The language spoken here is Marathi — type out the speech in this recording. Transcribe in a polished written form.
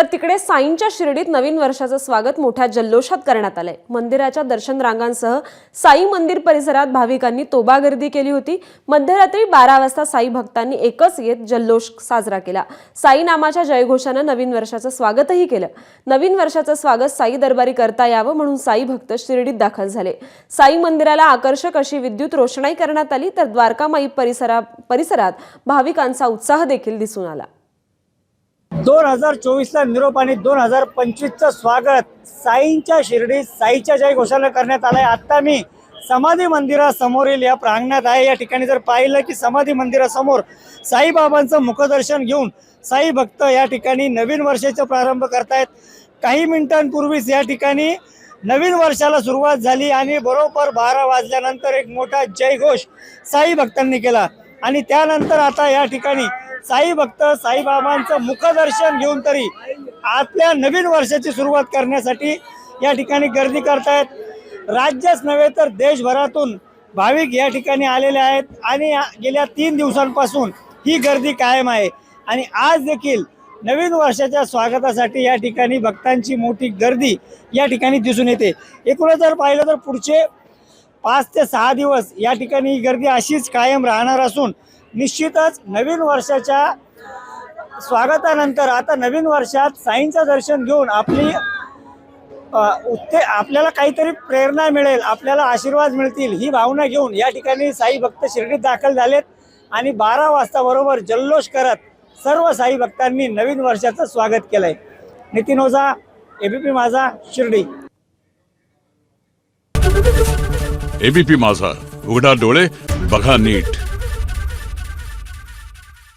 तर तिकडे साईंच्या शिर्डीत नवीन वर्षाचं स्वागत मोठ्या जल्लोषात करण्यात आलंय। मंदिराच्या दर्शन रांगांसह साई मंदिर परिसरात भाविकांनी तोबा गर्दी केली होती। मध्यरात्री 12 वाजता साई भक्तांनी एकच येत जल्लोष साजरा केला। साई नामाच्या जयघोषाने नवीन वर्षाचं स्वागतही केलं। नवीन वर्षाचं स्वागत साई दरबारी करता यावं म्हणून साई भक्त शिर्डीत दाखल झाले। साई मंदिराला आकर्षक अशी विद्युत रोषणाई करण्यात आली, तर द्वारकामाई परिसरात भाविकांचा उत्साह देखील दिसून आला। 2024 ला निरोप आणि 2025 चं स्वागत साईंच्या शिर्डीत साईच्या जयघोषाने करण्यात आलंय। आता मी समाधी मंदिरासमोरील या प्रांगणात आहे। या ठिकाणी जर पाहिलं की समाधी मंदिरासमोर साईबाबांचं मुखदर्शन घेऊन साई भक्त या ठिकाणी नवीन वर्षाचा प्रारंभ करतायत। काही मिनिटांपूर्वीच या ठिकाणी नवीन वर्षाला सुरुवात झाली आणि बरोबर 12 वाजल्यानंतर एक मोठा जयघोष साई भक्तांनी केला आणि त्यानंतर आता या ठिकाणी साई भक्त साईबाबांचं मुखदर्शन घेऊन तरी आपल्या नवीन वर्षाची सुरुवात करण्यासाठी या ठिकाणी गर्दी करतायत। राज्यच नव्हे तर देशभरातून भाविक या ठिकाणी आलेले आहेत आणि गेल्या 3 दिवसांपासून ही गर्दी कायम आहे आणि आज देखील नवीन वर्षाच्या स्वागतासाठी या ठिकाणी भक्तांची मोठी गर्दी या ठिकाणी दिसून येते। एकूणच जर पाहिलं तर पुढचे 5 ते 6 दिवस या ठिकाणी ही गर्दी अशीच कायम राहणार असून निश्चितच नवीन वर्षाच्या स्वागतानंतर आता नवीन वर्षात साईंचं दर्शन घेऊन आपल्याला काहीतरी प्रेरणा मिळेल, आपल्याला आशीर्वाद मिळतील ही भावना घेऊन या ठिकाणी साई भक्त शिर्डीत दाखल झालेत आणि 12 वाजता बरोबर जल्लोष करत सर्व साई भक्तांनी नवीन वर्षाचं स्वागत केलंय। नितीन ओझा, एबीपी माझा, शिर्डी। एबीपी माझा, उघडा डोळे बघा नीट।